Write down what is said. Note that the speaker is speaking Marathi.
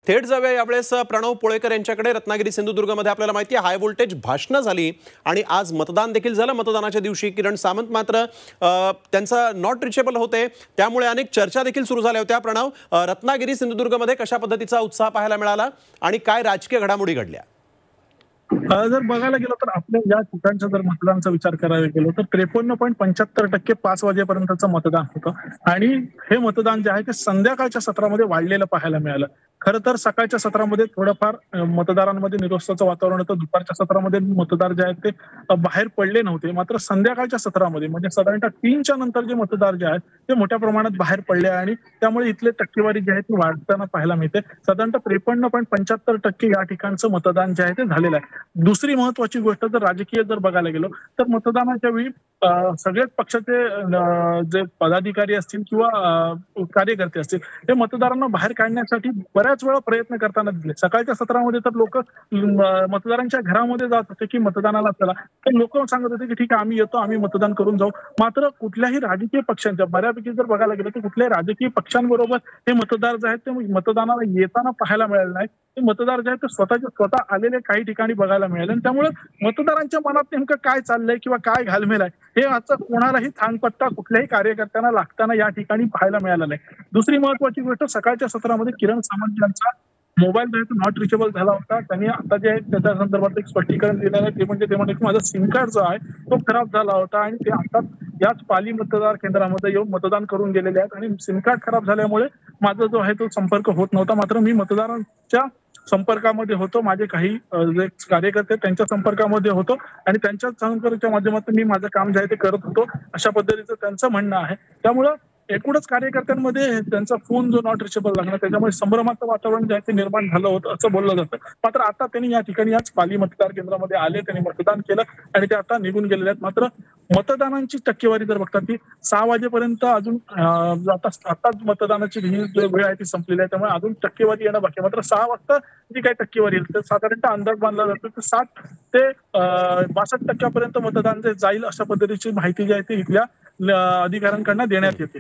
थेट जाऊया यावेळेस प्रणव पोळेकर यांच्याकडे। रत्नागिरी सिंधुदुर्गमध्ये आपल्याला माहिती आहे हाय व्होल्टेज भाषणं झाली आणि आज मतदान देखील झालं। मतदानाच्या दिवशी किरण सामंत मात्र त्यांचा नॉट रिचेबल होते, त्यामुळे अनेक चर्चा देखील सुरू झाल्या होत्या। प्रणव, रत्नागिरी सिंधुदुर्गमध्ये कशा पद्धतीचा उत्साह पाहायला मिळाला आणि काय राजकीय घडामोडी घडल्या? जर बघायला गेलो तर आपल्या या ठिकाणचा जर मतदानाचा विचार करायला गेलो तर 53.75% 5 वाजेपर्यंतचं मतदान होतं आणि हे मतदान जे आहे ते संध्याकाळच्या सत्रामध्ये वाढलेलं पाहायला मिळालं। खरं तर सकाळच्या सत्रामध्ये थोडंफार मतदारांमध्ये निरोत्साहाचं वातावरण होतं। दुपारच्या सत्रामध्ये मतदार जे आहेत ते बाहेर पडले नव्हते, मात्र संध्याकाळच्या सत्रामध्ये म्हणजे साधारणतः 3च्या नंतर जे मतदार जे आहेत ते मोठ्या प्रमाणात बाहेर पडले आणि त्यामुळे इथले टक्केवारी जी आहे ती वाढताना पाहायला मिळते। साधारणतः 53.75% या ठिकाणचं मतदान जे आहे ते झालेलं आहे। दुसरी महत्वाची गोष्ट जर राजकीय जर बघायला गेलो तर मतदानाच्या वेळी सगळ्याच पक्षाचे जे पदाधिकारी असतील किंवा कार्यकर्ते असतील हे मतदारांना बाहेर काढण्यासाठी बऱ्याच वेळा प्रयत्न करताना दिसले। सकाळच्या सत्रामध्ये तर लोक मतदारांच्या घरामध्ये जात होते की मतदानाला चला, तर लोक सांगत होते की ठीक आहे आम्ही येतो, आम्ही मतदान करून जाऊ। मात्र कुठल्याही राजकीय पक्षांच्या बऱ्यापैकी जर बघायला गेलं तर कुठल्याही राजकीय पक्षांबरोबर हे मतदार जे आहेत ते मतदानाला येताना पाहायला मिळाले नाही। ते मतदार जे आहेत ते स्वतः आलेले काही ठिकाणी बघायला मिळाले आणि त्यामुळे मतदारांच्या मनात नेमकं काय चाललंय किंवा काय घालमेल आहे हे आता कोणालाही थांगपत्ता कुठल्याही कार्यकर्त्यांना लागताना या ठिकाणी पाहायला मिळाला नाही। दुसरी महत्वाची गोष्ट, सकाळच्या सत्रामध्ये किरण सामंत यांचा मोबाईल जो आहे तो नॉट रिचेबल झाला होता। त्यांनी आता जे आहे त्याच्या संदर्भात एक स्पष्टीकरण दिलेलं आहे, ते म्हणजे ते म्हणे की माझा सिम कार्ड जो आहे तो खराब झाला होता आणि ते आता याच पाली मतदार केंद्रामध्ये येऊन मतदान करून गेलेले आहेत आणि सिम कार्ड खराब झाल्यामुळे माझा जो आहे तो संपर्क होत नव्हता। मात्र मी मतदारांच्या संपर्कामध्ये होतो, माझे काही जे कार्यकर्ते त्यांच्या संपर्कामध्ये होतो आणि त्यांच्या संपर्काच्या माध्यमातून मी माझं काम जे आहे ते करत होतो, अशा पद्धतीचं त्यांचं म्हणणं आहे। त्यामुळं एकूणच कार्यकर्त्यांमध्ये त्यांचा फोन जो नॉट रिचेबल लागला त्याच्यामुळे संभ्रमाचं वातावरण जे आहे ते निर्माण झालं होतं असं बोललं जातं। मात्र आता त्यांनी या ठिकाणी आज पाली मतदार केंद्रामध्ये आले, त्यांनी मतदान केलं आणि ते आता निघून गेलेले आहेत। मात्र मतदानांची टक्केवारी जर बघतात ती 6 वाजेपर्यंत अजून आताच मतदानाची वेळ आहे ती संपलेली आहे, त्यामुळे अजून टक्केवारी येणं बाकी। मात्र 6 वाजता जी काही टक्केवारी येईल तर साधारणतः अंदाज बांधला जातो की 60 ते 62% मतदान जे जाईल अशा पद्धतीची माहिती जी आहे ती इथल्या अधिकाऱ्यांकडून देण्यात येते।